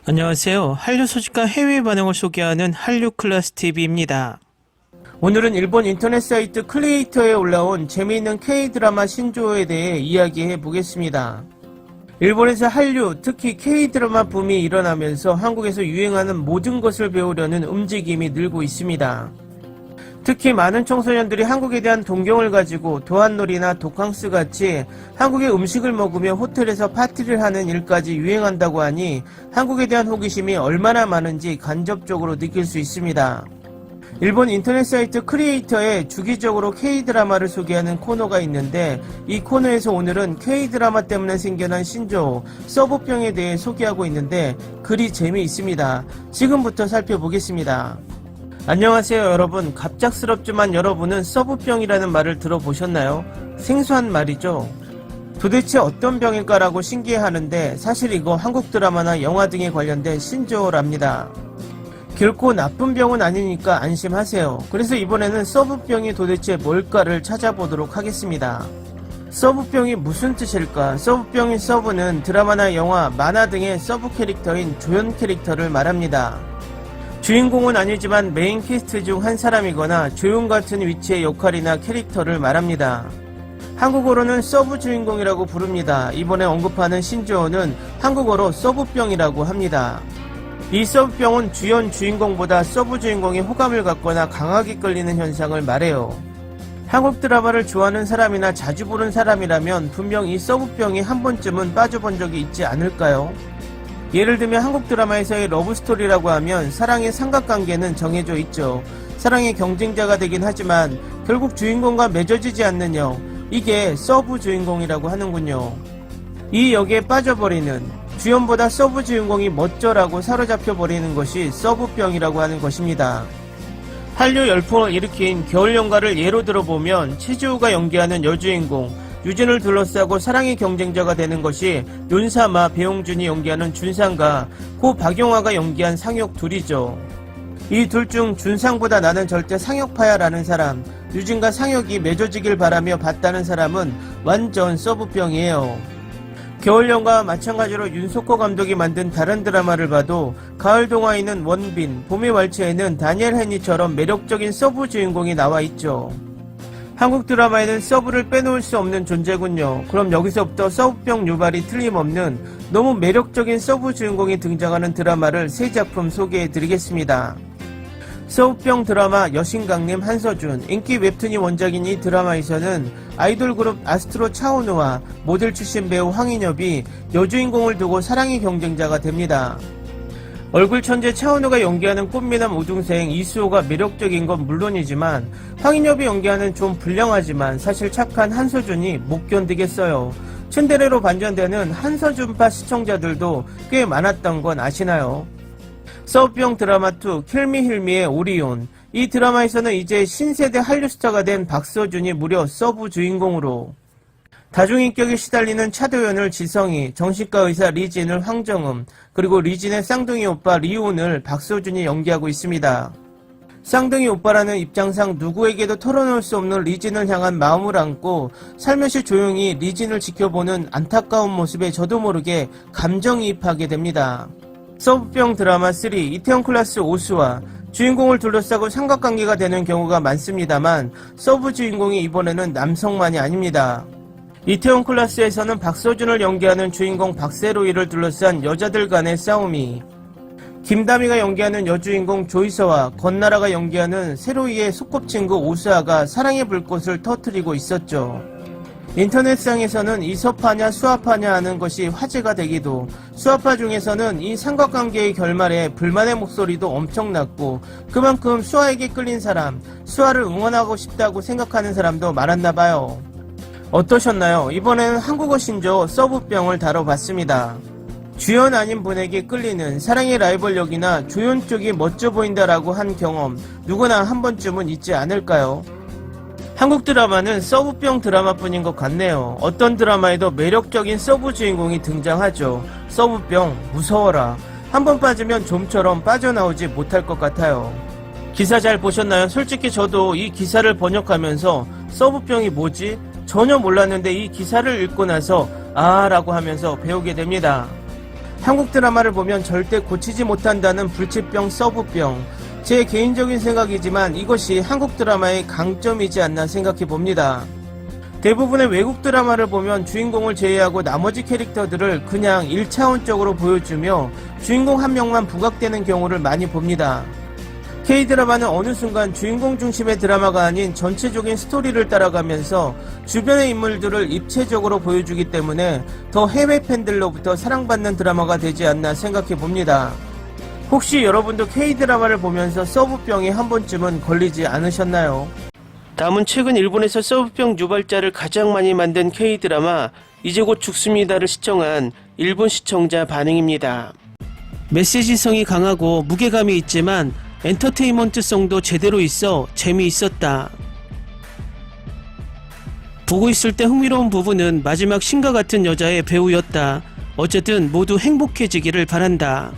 안녕하세요. 한류 소식과 해외 반응을 소개하는 한류클래스TV입니다. 오늘은 일본 인터넷 사이트 클리에이터에 올라온 재미있는 K-드라마 신조어에 대해 이야기해 보겠습니다. 일본에서 한류, 특히 K-드라마 붐이 일어나면서 한국에서 유행하는 모든 것을 배우려는 움직임이 늘고 있습니다. 특히 많은 청소년들이 한국에 대한 동경을 가지고 도한놀이나 도캉스 같이 한국의 음식을 먹으며 호텔에서 파티를 하는 일까지 유행한다고 하니 한국에 대한 호기심이 얼마나 많은지 간접적으로 느낄 수 있습니다. 일본 인터넷 사이트 크리에이터에 주기적으로 K-드라마를 소개하는 코너가 있는데 이 코너에서 오늘은 K-드라마 때문에 생겨난 신조어 서브병에 대해 소개하고 있는데 글이 재미있습니다. 지금부터 살펴보겠습니다. 안녕하세요 여러분. 갑작스럽지만 여러분은 서브병이라는 말을 들어보셨나요? 생소한 말이죠. 도대체 어떤 병일까라고 신기해하는데 사실 이거 한국 드라마나 영화 등에 관련된 신조어랍니다. 결코 나쁜 병은 아니니까 안심하세요. 그래서 이번에는 서브병이 도대체 뭘까를 찾아보도록 하겠습니다. 서브병이 무슨 뜻일까? 서브병인 서브는 드라마나 영화, 만화 등의 서브 캐릭터인 조연 캐릭터를 말합니다. 주인공은 아니지만 메인 캐스트 중 한 사람이거나 조연 같은 위치의 역할이나 캐릭터를 말합니다. 한국어로는 서브 주인공이라고 부릅니다. 이번에 언급하는 신조어는 한국어로 서브병이라고 합니다. 이 서브병은 주연 주인공보다 서브 주인공이 호감을 갖거나 강하게 끌리는 현상을 말해요. 한국 드라마를 좋아하는 사람이나 자주 보는 사람이라면 분명 이 서브병에 한 번쯤은 빠져본 적이 있지 않을까요? 예를 들면 한국 드라마에서의 러브스토리라고 하면 사랑의 삼각관계는 정해져 있죠. 사랑의 경쟁자가 되긴 하지만 결국 주인공과 맺어지지 않는 역, 이게 서브 주인공이라고 하는군요. 이 역에 빠져버리는, 주연보다 서브 주인공이 멋져라고 사로잡혀버리는 것이 서브병이라고 하는 것입니다. 한류 열풍을 일으킨 겨울연가를 예로 들어보면 최지우가 연기하는 여주인공 유진을 둘러싸고 사랑의 경쟁자가 되는 것이 윤사마, 배용준이 연기하는 준상과 고 박용화가 연기한 상혁 둘이죠. 이 둘 중 준상보다 나는 절대 상혁파야 라는 사람, 유진과 상혁이 맺어지길 바라며 봤다는 사람은 완전 서브병이에요. 겨울연가와 마찬가지로 윤석호 감독이 만든 다른 드라마를 봐도 가을동화에는 원빈, 봄의 왈츠에는 다니엘 헤니처럼 매력적인 서브 주인공이 나와 있죠. 한국 드라마에는 서브를 빼놓을 수 없는 존재군요. 그럼 여기서부터 서브병 유발이 틀림없는 너무 매력적인 서브 주인공이 등장하는 드라마를 3작품 소개해드리겠습니다. 서브병 드라마 여신강림 한서준. 인기 웹툰이 원작인 이 드라마에서는 아이돌 그룹 아스트로 차오누와 모델 출신 배우 황인엽이 여주인공을 두고 사랑의 경쟁자가 됩니다. 얼굴 천재 차은우가 연기하는 꽃미남 우등생 이수호가 매력적인 건 물론이지만 황인엽이 연기하는 좀 불량하지만 사실 착한 한서준이 못 견디겠어요. 츤데레로 반전되는 한서준파 시청자들도 꽤 많았던 건 아시나요? 서브병 드라마2 킬미힐미의 오리온. 이 드라마에서는 이제 신세대 한류 스타가 된 박서준이 무려 서브 주인공으로, 다중인격에 시달리는 차도연을 지성이, 정신과 의사 리진을 황정음, 그리고 리진의 쌍둥이 오빠 리온을 박서준이 연기하고 있습니다. 쌍둥이 오빠라는 입장상 누구에게도 털어놓을 수 없는 리진을 향한 마음을 안고 살며시 조용히 리진을 지켜보는 안타까운 모습에 저도 모르게 감정이입하게 됩니다. 서브병 드라마3 이태원 클라스 오수와 주인공을 둘러싸고 삼각관계가 되는 경우가 많습니다만 서브 주인공이 이번에는 남성만이 아닙니다. 이태원 클라스에서는 박서준을 연기하는 주인공 박세로이를 둘러싼 여자들 간의 싸움이, 김다미가 연기하는 여주인공 조이서와 건나라가 연기하는 세로이의 소꿉친구 오수아가 사랑의 불꽃을 터뜨리고 있었죠. 인터넷상에서는 이서파냐 수아파냐 하는 것이 화제가 되기도, 수아파 중에서는 이 삼각관계의 결말에 불만의 목소리도 엄청났고 그만큼 수아에게 끌린 사람, 수아를 응원하고 싶다고 생각하는 사람도 많았나봐요. 어떠셨나요? 이번에는 한국어 신조어 서브병을 다뤄봤습니다. 주연 아닌 분에게 끌리는 사랑의 라이벌 역이나 조연 쪽이 멋져 보인다라고 한 경험 누구나 한 번쯤은 있지 않을까요? 한국 드라마는 서브병 드라마뿐인 것 같네요. 어떤 드라마에도 매력적인 서브 주인공이 등장하죠. 서브병 무서워라. 한번 빠지면 좀처럼 빠져나오지 못할 것 같아요. 기사 잘 보셨나요? 솔직히 저도 이 기사를 번역하면서 서브병이 뭐지? 전혀 몰랐는데 이 기사를 읽고 나서 아 라고 하면서 배우게 됩니다. 한국 드라마를 보면 절대 고치지 못한다는 불치병 서브병. 제 개인적인 생각이지만 이것이 한국 드라마의 강점이지 않나 생각해 봅니다. 대부분의 외국 드라마를 보면 주인공을 제외하고 나머지 캐릭터들을 그냥 1차원적으로 보여주며 주인공 한 명만 부각되는 경우를 많이 봅니다. K드라마는 어느 순간 주인공 중심의 드라마가 아닌 전체적인 스토리를 따라가면서 주변의 인물들을 입체적으로 보여주기 때문에 더 해외 팬들로부터 사랑받는 드라마가 되지 않나 생각해 봅니다. 혹시 여러분도 K드라마를 보면서 서브병에 한 번쯤은 걸리지 않으셨나요? 다음은 최근 일본에서 서브병 유발자를 가장 많이 만든 K드라마 이제 곧 죽습니다를 시청한 일본 시청자 반응입니다. 메시지성이 강하고 무게감이 있지만 엔터테인먼트성도 제대로 있어 재미있었다. 보고 있을 때 흥미로운 부분은 마지막 신과 같은 여자의 배우였다. 어쨌든 모두 행복해지기를 바란다.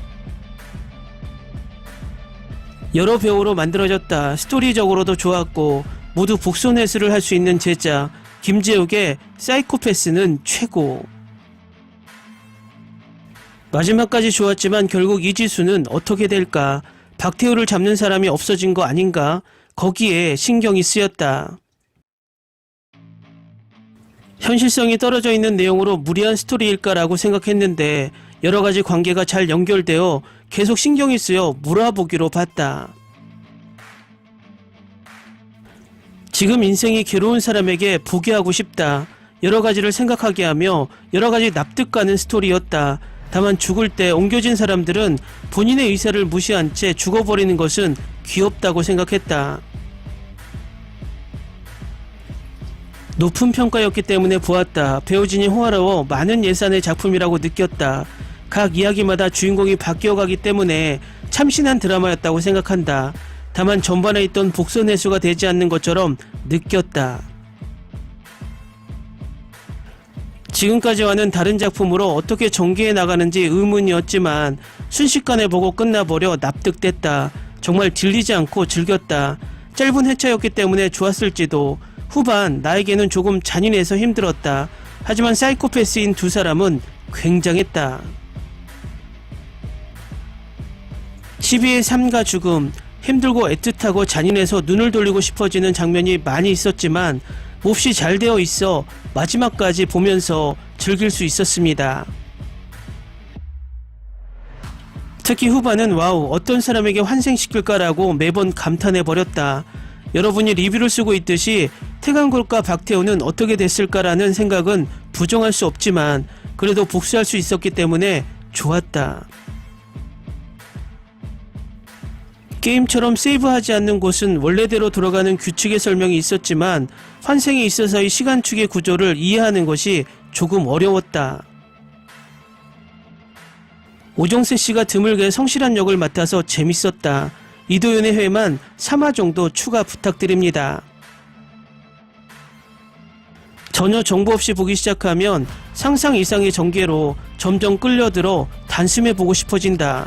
여러 배우로 만들어졌다. 스토리적으로도 좋았고 모두 복손회수를 할 수 있는 제작 김재욱의 사이코패스는 최고. 마지막까지 좋았지만 결국 이지수는 어떻게 될까? 박태우를 잡는 사람이 없어진 거 아닌가? 거기에 신경이 쓰였다. 현실성이 떨어져 있는 내용으로 무리한 스토리일까라고 생각했는데 여러가지 관계가 잘 연결되어 계속 신경이 쓰여 몰아보기로 봤다. 지금 인생이 괴로운 사람에게 보게 하고 싶다. 여러가지를 생각하게 하며 여러가지 납득가는 스토리였다. 다만 죽을 때 옮겨진 사람들은 본인의 의사를 무시한 채 죽어버리는 것은 귀엽다고 생각했다. 높은 평가였기 때문에 보았다. 배우진이 호화로워 많은 예산의 작품이라고 느꼈다. 각 이야기마다 주인공이 바뀌어가기 때문에 참신한 드라마였다고 생각한다. 다만 전반에 있던 복선회수가 되지 않는 것처럼 느꼈다. 지금까지와는 다른 작품으로 어떻게 전개해 나가는지 의문이었지만 순식간에 보고 끝나버려 납득됐다. 정말 질리지 않고 즐겼다. 짧은 회차였기 때문에 좋았을지도. 후반 나에게는 조금 잔인해서 힘들었다. 하지만 사이코패스인 두 사람은 굉장했다. 12의 삶과 죽음. 힘들고 애틋하고 잔인해서 눈을 돌리고 싶어지는 장면이 많이 있었지만 몹시 잘 되어 있어 마지막까지 보면서 즐길 수 있었습니다. 특히 후반은 와우, 어떤 사람에게 환생시킬까라고 매번 감탄해버렸다. 여러분이 리뷰를 쓰고 있듯이 태강골과 박태우는 어떻게 됐을까라는 생각은 부정할 수 없지만 그래도 복수할 수 있었기 때문에 좋았다. 게임처럼 세이브하지 않는 곳은 원래대로 돌아가는 규칙의 설명이 있었지만 환생에 있어서의 시간축의 구조를 이해하는 것이 조금 어려웠다. 오정세 씨가 드물게 성실한 역을 맡아서 재밌었다. 이도현의 회만 3화 정도 추가 부탁드립니다. 전혀 정보 없이 보기 시작하면 상상 이상의 전개로 점점 끌려들어 단숨에 보고 싶어진다.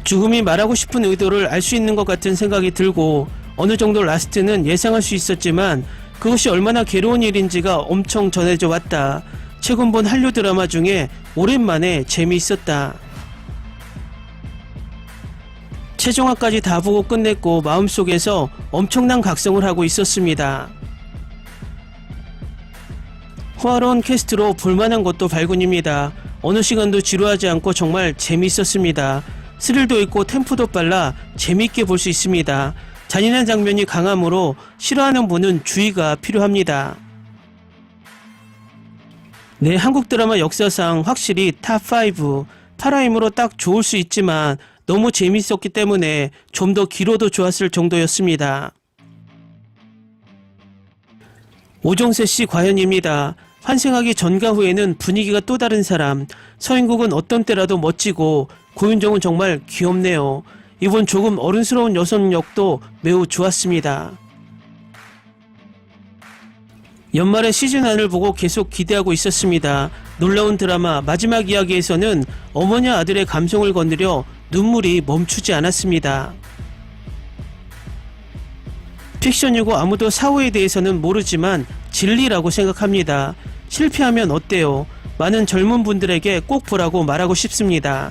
죽음이 말하고 싶은 의도를 알 수 있는 것 같은 생각이 들고 어느 정도 라스트는 예상할 수 있었지만 그것이 얼마나 괴로운 일인지가 엄청 전해져 왔다. 최근 본 한류 드라마 중에 오랜만에 재미있었다. 최종화까지 다 보고 끝냈고 마음속에서 엄청난 각성을 하고 있었습니다. 호화로운 캐스트로 볼만한 것도 발군입니다. 어느 시간도 지루하지 않고 정말 재미있었습니다. 스릴도 있고 템포도 빨라 재미있게 볼 수 있습니다. 잔인한 장면이 강하므로 싫어하는 분은 주의가 필요합니다. 네, 한국 드라마 역사상 확실히 탑5 파라임으로 딱 좋을 수 있지만 너무 재미있었기 때문에 좀 더 길어도 좋았을 정도였습니다. 오정세씨 과연입니다. 환생하기 전과 후에는 분위기가 또 다른 사람. 서인국은 어떤 때라도 멋지고 고윤정은 정말 귀엽네요. 이번 조금 어른스러운 여성 역도 매우 좋았습니다. 연말에 시즌1을 보고 계속 기대하고 있었습니다. 놀라운 드라마 마지막 이야기에서는 어머니 아들의 감성을 건드려 눈물이 멈추지 않았습니다. 픽션이고 아무도 사후에 대해서는 모르지만 진리라고 생각합니다. 실패하면 어때요? 많은 젊은 분들에게 꼭 보라고 말하고 싶습니다.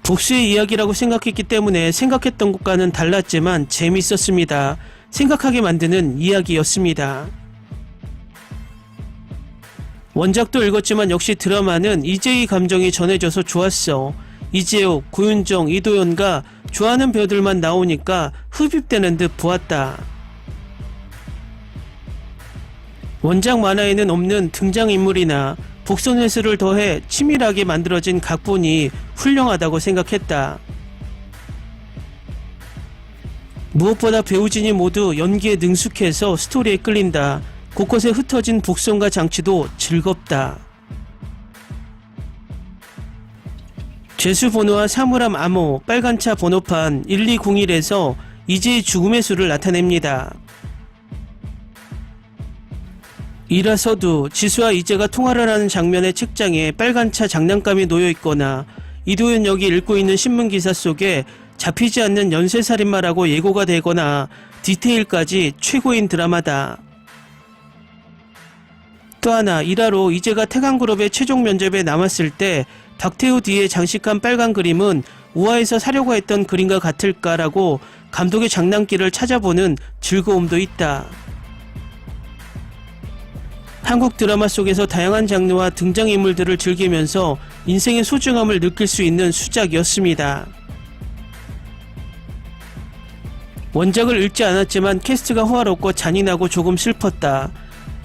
복수의 이야기라고 생각했기 때문에 생각했던 것과는 달랐지만 재밌었습니다. 생각하게 만드는 이야기였습니다. 원작도 읽었지만 역시 드라마는 이재희 감정이 전해져서 좋았어. 이재욱, 고윤정, 이도현과 좋아하는 배우들만 나오니까 흡입되는 듯 보았다. 원작 만화에는 없는 등장인물이나 복선회수를 더해 치밀하게 만들어진 각본이 훌륭하다고 생각했다. 무엇보다 배우진이 모두 연기에 능숙해서 스토리에 끌린다. 곳곳에 흩어진 복선과 장치도 즐겁다. 죄수 번호와 사물함 암호, 빨간차 번호판 1201에서 이제의 죽음의 수를 나타냅니다. 이라서도 지수와 이재가 통화를 하는 장면의 책장에 빨간차 장난감이 놓여있거나 이도현 역이 읽고 있는 신문기사 속에 잡히지 않는 연쇄살인마라고 예고가 되거나 디테일까지 최고인 드라마다. 또 하나, 일화로 이재가 태강그룹의 최종 면접에 남았을 때 박태우 뒤에 장식한 빨간 그림은 우화에서 사려고 했던 그림과 같을까라고 감독의 장난기를 찾아보는 즐거움도 있다. 한국 드라마 속에서 다양한 장르와 등장인물들을 즐기면서 인생의 소중함을 느낄 수 있는 수작이었습니다. 원작을 읽지 않았지만 캐스트가 호화롭고 잔인하고 조금 슬펐다.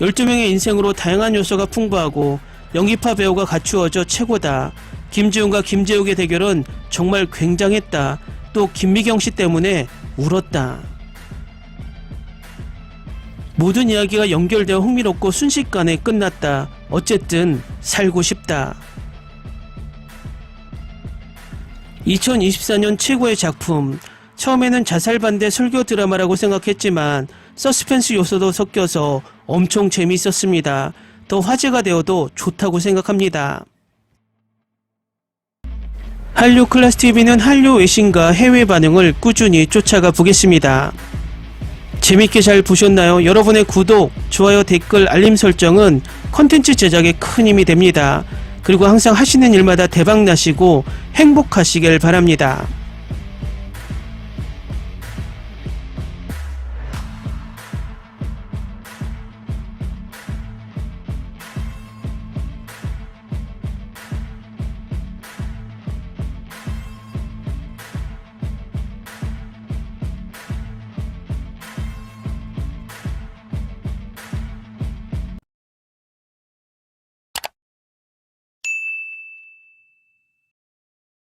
12명의 인생으로 다양한 요소가 풍부하고 연기파 배우가 갖추어져 최고다. 김지훈과 김재욱의 대결은 정말 굉장했다. 또 김미경씨 때문에 울었다. 모든 이야기가 연결되어 흥미롭고 순식간에 끝났다. 어쨌든 살고 싶다. 2024년 최고의 작품. 처음에는 자살반대 설교 드라마라고 생각했지만 서스펜스 요소도 섞여서 엄청 재미있었습니다. 더 화제가 되어도 좋다고 생각합니다. 한류 클래스TV는 한류 외신과 해외 반응을 꾸준히 쫓아가 보겠습니다. 재밌게 잘 보셨나요? 여러분의 구독, 좋아요, 댓글, 알림 설정은 컨텐츠 제작에 큰 힘이 됩니다. 그리고 항상 하시는 일마다 대박 나시고 행복하시길 바랍니다.